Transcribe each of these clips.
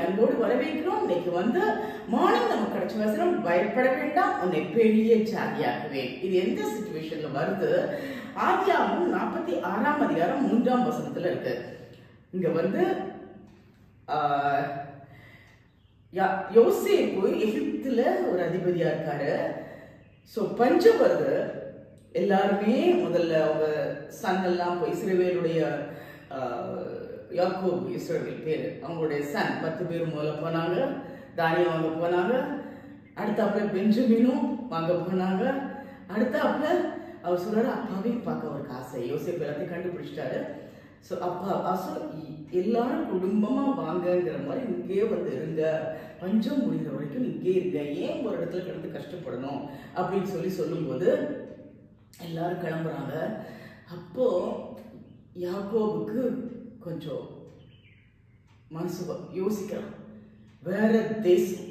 அன்போடு வரவேற்கிறோம். இன்னைக்கு வந்து மார்னிங் நமக்கு கிடைச்ச வசனம், பயப்பட வேண்டாம், உன்னை பெரிய ஜாதியாக்குவேன். இது எந்த சிச்சுவேஷன்ல வருது? ஆதியாகமம் 46ஆம் அதிகாரம் 3ஆம் வசனத்துல இருக்கு. இங்க வந்து யோசேப்பு எகிப்துல ஒரு அதிபதியா இருக்காரு. சோ பஞ்சம் வருது. எல்லாருமே முதல்ல அவங்க சன்னெல்லாம் போய் இஸ்ரவேலுடைய யாக்கோபு, இஸ்ரவேல் பேரு, அவங்களுடைய சன் 10 பேர் முதல்ல போனாங்க, தானியம் வாங்க போனாங்க. அடுத்தாப்புல பெஞ்சமினும் வாங்க போனாங்க. அடுத்தாப்புல அவர் சொல்றாரு, அப்பாவையும் பார்க்க ஒரு ஆசை. யோசேப்பு எல்லாத்தையும் கண்டுபிடிச்சிட்டாரு. ஸோ அப்பா எல்லாரும் குடும்பமா வாங்கங்கிற மாதிரி இங்கே வந்து இருங்க, பஞ்சம் முடிகிற வரைக்கும் இங்கே இருங்க, ஏன் ஒரு இடத்துல கிடந்து கஷ்டப்படணும் அப்படின்னு சொல்லும்போது எல்லாரும் கிளம்புறாங்க. அப்போ யாக்கோபுக்கு கொஞ்சம் மனசு யோசிக்கிறான். வேற தேசம்,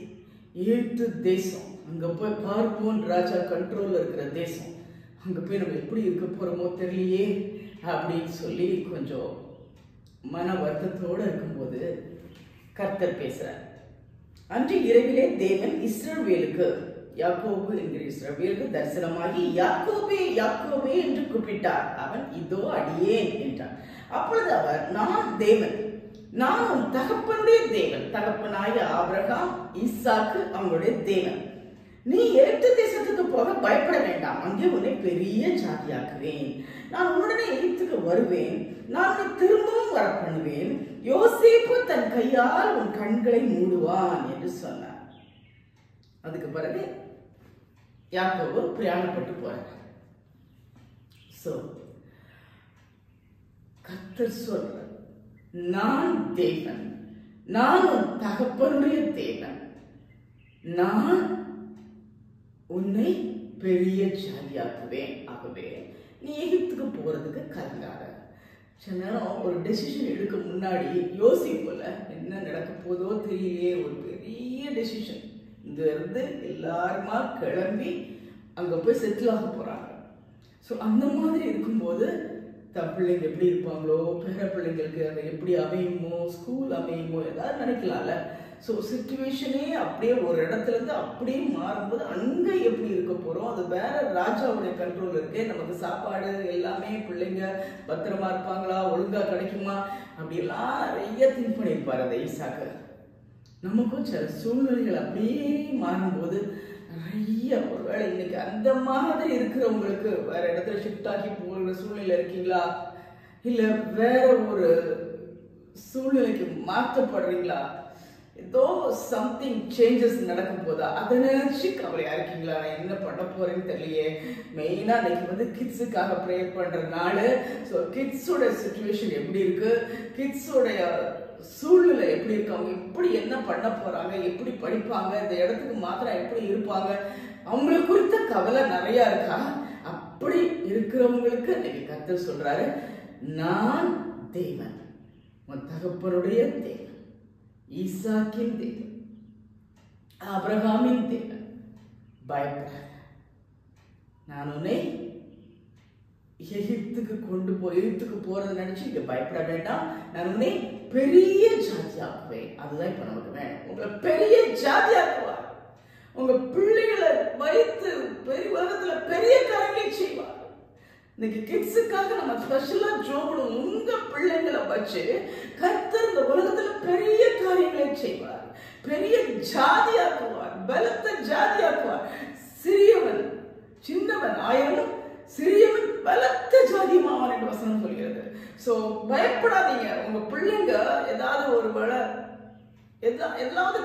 எகிப்து தேசம், அங்க போய் பார்ப்போன் ராஜா கண்ட்ரோல்ல இருக்கிற தேசம், அங்க போய் நம்ம எப்படி இருக்க போறோமோ தெரியலையே அப்படின்னு சொல்லி கொஞ்சம் மன வருத்தத்தோடு இருக்கும்போது கர்த்தர் பேசுறார். அன்று இரவிலே தேவன் இஸ்ரவேலுக்கு, யாக்கோபு என்கிற இஸ்ரவேலுக்கு தரிசனமாகி யாக்கோபே யாக்கோபே என்று கூப்பிட்டார். அவன் இதோ அடியேன் என்றான். அப்பொழுது அவர், நான் தேவன், நான் உன் தகப்பனுடைய தேவன், தகப்பனாய ஆபிரகாம் ஈசாக்கு அவங்களுடைய தேவன். நீ எகிப்து தேசத்துக்கு போக பயப்பட வேண்டாம், அங்கே உன்னை பெரிய ஜாதியாக்குவேன். நான் உன்னுடனே எகிப்துக்கு வருவேன், நான் உன்னை திரும்பவும் வர பண்ணுவேன். யோசேப்பு தன் கையால் உன் கண்களை மூடுவான் என்று சொன்னார். அதுக்கு பிறகு யாக்கோபு பிரயாணப்பட்டு போறார். சோ கர்த்தர் சொல்ற, நான் தேவன், நான் உன் தகப்பனுடைய தேவன், நான் உன்னை பெரிய ஜாதியாக்குவேன். ஆகவே நீ எகிப்துக்கு போறதுக்கு கலங்காத. சில நேரம் ஒரு டெசிஷன் எடுக்க முன்னாடி யோசிப்போல, என்ன நடக்க போதோ தெரியலையே, ஒரு பெரிய டெசிஷன். இங்க இருந்து எல்லாருமா கிளம்பி அங்க போய் செட்டில் ஆக போறாங்க. ஸோ அந்த மாதிரி இருக்கும்போது தன் பிள்ளைங்க எப்படி இருப்பாங்களோ, பேர பிள்ளைங்களுக்கு அங்கே எப்படி அமையுமோ, ஸ்கூல் அமையுமோ, ஏதாவது நினைக்கலாம்ல. ஸோ சிச்சுவேஷனே அப்படியே ஒரு இடத்துல இருந்து அப்படியே மாறும்போது அங்கே எப்படி இருக்க போகிறோம், அது வேற ராஜாவுடைய கண்ட்ரோல் இருக்கு. நமக்கு சாப்பாடு எல்லாமே, பிள்ளைங்க பத்திரமா இருப்பாங்களா, ஒழுங்கா கிடைக்குமா, அப்படியெல்லாம் நிறைய திங்க் பண்ணியிருப்பார் அந்த ஈசாக்கு. நமக்கும் சில சூழ்நிலைகள் அப்படியே மாறும்போது நிறைய, ஒருவேளை இன்னைக்கு அந்த மாதிரி இருக்கிறவங்களுக்கு வேற இடத்துல ஷிஃப்ட் ஆகி போகிற சூழ்நிலை இருக்கீங்களா, இல்ல வேற ஒரு சூழ்நிலைக்கு மாற்றப்படுறீங்களா, ஏதோ சம்திங் சேஞ்சஸ் நடக்கும் போதா அதை நினைச்சு கவலையா இருக்கீங்களா, நான் என்ன பண்ண போறேன்னு தெரியலையே. மெயினா இன்னைக்கு வந்து கிட்ஸுக்காக ப்ரேயர் பண்ற நாள். ஸோ கிட்ஸோட சிச்சுவேஷன் எப்படி இருக்கு, கிட்ஸோடைய சூழ்நிலை எப்படி இருக்கு, அவங்க எப்படி என்ன பண்ண போறாங்க, எப்படி படிப்பாங்க, இந்த இடத்துக்கு மாத்திரம் எப்படி இருப்பாங்க, அவங்களுக்கு குறித்த கவலை நிறைய இருக்கா. அப்படி இருக்கிறவங்களுக்கு இன்னைக்கு கர்த்தர் சொல்றாரு, நான் தேவன், உன் தகப்பனுடைய தேவன், ஈசாக்கின் தேவன், ஆபிரகாமின் தேவன், பயப்படாத, நான் உன்னை எகிப்துக்கு கொண்டு போய், எகிப்துக்கு போறதை நினைச்சு இங்க பயப்பட வேண்டாம், நான் உன்னை பெரிய ஜாதியாக்குவேன். அதுதான் இப்ப நமக்கு வேணும். உங்களை பெரிய ஜாதியாக்குவார். உங்க பிள்ளைகளை வைத்து பெரிய உலகத்துல பெரிய காரியங்களை செய்வார். இன்னைக்கு கிட்ஸுக்காக நம்ம ஸ்பெஷலா ஜோபணும். உங்க பிள்ளைங்களை வச்சு கர்த்தர் இந்த உலகத்துல பெரிய காரியங்களை செய்வார், பெரிய ஜாதியாக்குவார், பலத்த ஜாதியாக்குவார். சிறியவன் சின்னவன் ஆயிரம், சிறியவன் பலத்த ஜாதியுமாவான் என்று வசனம் சொல்கிறது. சோ பயப்படாதீங்க. உங்க பிள்ளைங்க ஏதாவது ஒரு வேளை ஏதாவது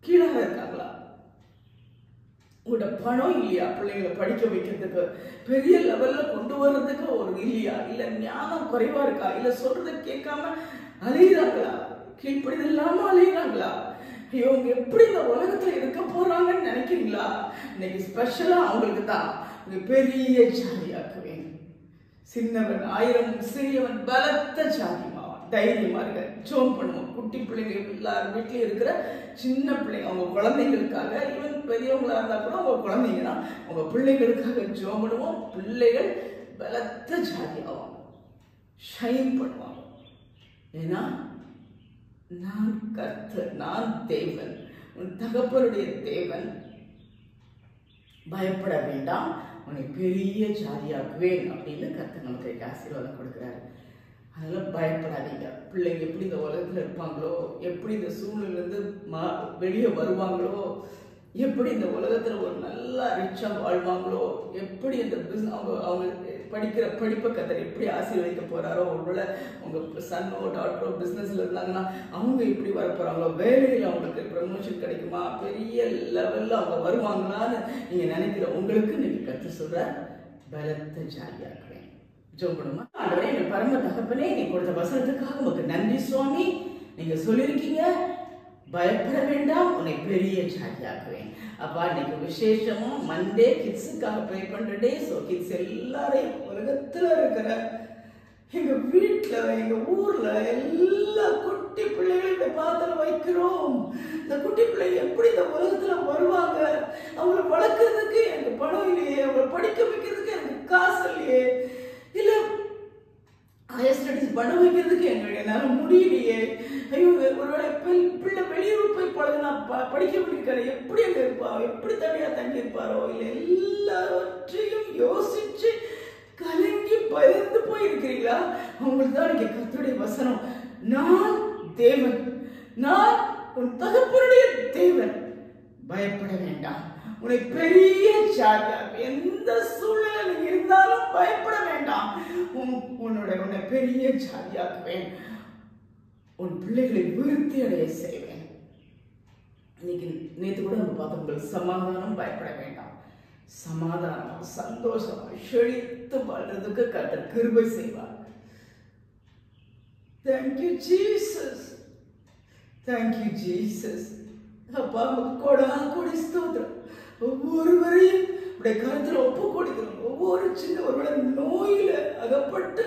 கீழாக இருக்காங்களா, உங்களோட பணம் இல்லையா, பிள்ளைங்களை படிக்க வைக்கிறதுக்கு பெரிய லெவல்ல கொண்டு வர்றதுக்கு ஒரு இல்லையா, இல்ல ஞானம் குறைவா இருக்கா, இல்ல சொல்றதை கேட்காம அலையிறாங்களா, கீழ்ப்படிதல் இல்லாம அலையிறாங்களா, இவங்க எப்படி இந்த உலகத்துல இருக்க போறாங்கன்னு நினைக்கிறீங்களா, இன்னைக்கு ஸ்பெஷலா அவங்களுக்கு தான் பெரிய ஜாதியாக்குவேன். சின்னவன் ஆயிரம், சிறியவன் பலத்த ஜாதிமாவன். தைரியமா இருக்க, ஜோம் பண்ணுவோம். குட்டி பிள்ளைங்க எல்லாரும் வீட்லயும் இருக்கிற சின்ன பிள்ளைங்க, அவங்க குழந்தைங்களுக்காக, ஈவன் பெரியவங்களா இருந்தா கூட அவங்க குழந்தைங்கன்னா அவங்க பிள்ளைகளுக்காக ஜோம் பண்ணுவோம். பிள்ளைகள் பலத்த ஜாதியாவாங்க, ஷைன் பண்ணுவாங்க. ஏன்னா நான் கர்த்தர், நான் தேவன், உன் தகப்பனுடைய தேவன். பயப்பட வேண்டாம், உன்னை பெரிய ஜாதியாக்குவேன் அப்படின்னு கர்த்தர் நமக்கு ஆசீர்வாதம் கொடுக்குறாரு. அதனால பயப்படாதீங்க. பிள்ளைங்க எப்படி இந்த உலகத்துல இருப்பாங்களோ, எப்படி இந்த சூழ்நிலிருந்து வெளியே வருவாங்களோ, எப்படி இந்த உலகத்துல ஒரு நல்லா ரிச்சா வாழ்வாங்களோ, எப்படி இந்த அவங்க படிக்கிற படிப்பை கர்த்தர் எப்படி ஆசீர்வதிக்க போறாரோ, ஒருவேளை உங்க சன்னோ டாக்டரோ பிசினஸ்ல இருந்தாங்கன்னா அவங்க எப்படி வர போறாங்களோ, வேலையில் அவங்களுக்கு ப்ரமோஷன் கிடைக்குமா, பெரிய லெவல்ல அவங்க வருவாங்களான்னு நீங்க நினைக்கிற உங்களுக்கு நீங்க கர்த்தர் சொல்ற பலத்த ஜாலியாக்குவேன். ஜோபடுமா, ஆண்டவரே எங்க பரம தகப்பனே, நீ கொடுத்த வசனத்துக்காக உங்களுக்கு நன்றி சுவாமி. நீங்க சொல்லியிருக்கீங்க பயப்பட வேண்டாம், உன்னை பெரிய ஜாதியாக்குவேன். அப்பா இன்னைக்கு விசேஷமும் மண்டே கிட்ஸுக்காக ப்ரே பண்ற டே. ஸோ கிட்ஸ் எல்லாரையும் உலகத்துல இருக்கிற எங்க வீட்டுல எங்க ஊர்ல எல்லா குட்டி பிள்ளைகளையும் பார்த்து வைக்கிறோம். இந்த குட்டி பிள்ளைங்க எப்படி இந்த உலகத்துல வருவாங்க, அவங்களை வளர்க்கறதுக்கு எனக்கு பணம் இல்லையே, அவங்களை படிக்க வைக்கிறதுக்கு எனக்கு காசு இல்லையே, இல்ல ஹையர் ஸ்டடீஸ் பண்ண வைக்கிறதுக்கு என்னால முடியலையே, ஐயோ ஒருவேளை பிள்ளை வெளியூர் போய் பழகினா படிக்க முடியாது, எப்படி அங்கே இருப்பா, எப்படி தனியாக தங்கி இருப்பாரோ, இல்லை எல்லாவற்றையும் யோசிச்சு கலங்கி பயந்து போயிருக்கிறீங்களா? அவங்களுக்கு தான் நீங்க கர்த்தருடைய வசனம், நான் தேவன், நான் உன் தகப்பனுடைய தேவன், பயப்பட வேண்டாம், உன்னை பெரிய ஜாதியாக, எந்த சூழ்நிலை இருந்தாலும் பயப்பட வேண்டாம், உன்னை பெரிய ஜாதியாக்குவேன், உன் பிள்ளைகளை விருத்தி அடைய செய்வேன். இன்னைக்கு நேற்று கூட நம்ம பார்த்தோம், உங்களுக்கு சமாதானம், பயப்பட வேண்டாம், சமாதானமா சந்தோஷமா செழித்து வாழ்றதுக்கு கர்த்தர் கிருபை செய்வார். Thank you Jesus, thank you Jesus. அப்பா கொடி ஸ்தோத்திரம். ஒவ்வொருவரையும் உடைய கருத்துல ஒப்பு கொடுக்கிறோம். ஒவ்வொரு சின்ன ஒருவேளை நோயில அகப்பட்டு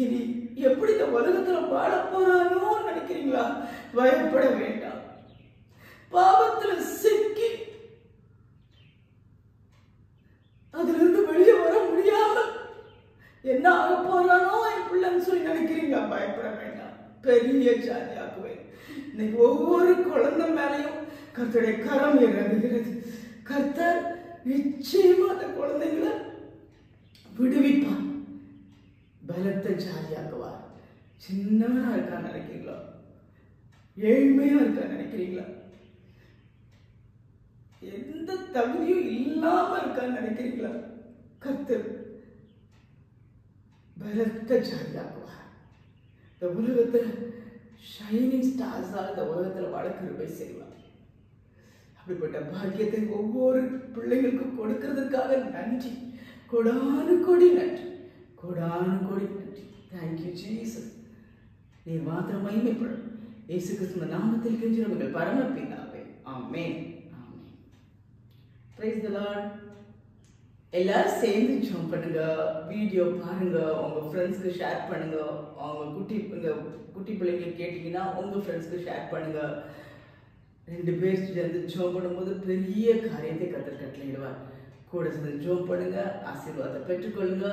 இனி எப்படி இந்த உலகத்துல வாழ போறானோ நினைக்கிறீங்களா? பயப்பட வேண்டாம். பாவத்துல சிக்கி அதுல இருந்து வெளியே வர முடியாம என்ன ஆக போறானோ என் பிள்ளைன்னு சொல்லி நினைக்கிறீங்களா? பயப்பட வேண்டாம், பெரிய ஜாதியாக்குவேன். இன்னைக்கு ஒவ்வொரு குழந்தை மேலையும் கர்த்தருடைய கரம் இறங்குகிறது. கர்த்தர் நிச்சயமா அந்த குழந்தைங்களை விடுவிப்பார், பலத்த ஜாதியாக்குவார். சின்னவனா இருக்கான்னு நினைக்கிறீங்களா? ஏழ்மையா இருக்கான்னு நினைக்கிறீங்களா? எந்த தகுதியும் இல்லாம இருக்கான்னு நினைக்கிறீங்களா? கர்த்தர் பலத்த ஜாதியாக்குவார். இந்த உலகத்துல ஷைனிங் ஸ்டார்ஸா இந்த உலகத்துல வாழ கிருபை செய்வார். அப்படிப்பட்ட பாக்கியத்தை ஒவ்வொரு பிள்ளைகளுக்கும் கொடுக்கிறதுக்காக நன்றி, கொடானு கொடி நன்றி, கொடானு கொடி நன்றி. Thank you Jesus. நீ மாத்திரம் மகிமைப்படும். இயேசு கிறிஸ்துவின் நாமத்தில் கெஞ்சுகிறவர்கள் பரமபிதாவே, ஆமென், ஆமென். Praise the Lord. எல்லாரும் சேர்ந்து ஜெபம் பண்ணுங்க, வீடியோ பாருங்க, உங்க ஃப்ரெண்ட்ஸ்க்கு ஷேர் பண்ணுங்க. அவங்க குட்டி பிள்ளைங்க கேட்டீங்கன்னா உங்க ஃப்ரெண்ட்ஸ்க்கு ஷேர் பண்ணுங்க. 2 பேர் சேர்ந்து ஜெபம் பண்ணும்போது பெரிய காரியத்தை கர்த்தர் கட்டளையிடுவார். கூட சேர்ந்து ஜெபம் பண்ணுங்க, ஆசீர்வாதத்தை பெற்றுக்கொள்ளுங்க.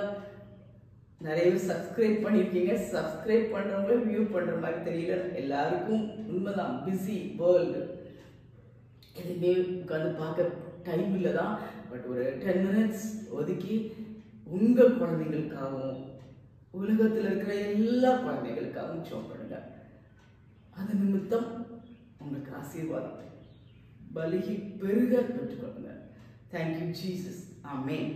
நிறைய பேர் சப்ஸ்கிரைப் பண்ணியிருக்கீங்க. சப்ஸ்கிரைப் பண்றவங்க வியூ பண்ற மாதிரி தெரியல. எல்லாருக்கும் உண்மைதான், பிஸி வேர்ல்டு, எதுவுமே உட்காந்து பார்க்க டைம் இல்லை தான். பட் ஒரு 10 minutes ஒதுக்கி உங்கள் குழந்தைங்களுக்காகவும் உலகத்தில் இருக்கிற எல்லா குழந்தைகளுக்காகவும் ஜெபம் பண்ணுங்க. அது நிமித்தம் உங்களுக்கு ஆசீர்வாதம் பலுகி பெருக பெற்றுக்கொள்ளுங்க. தேங்க்யூ ஜீசஸ், ஆமென்.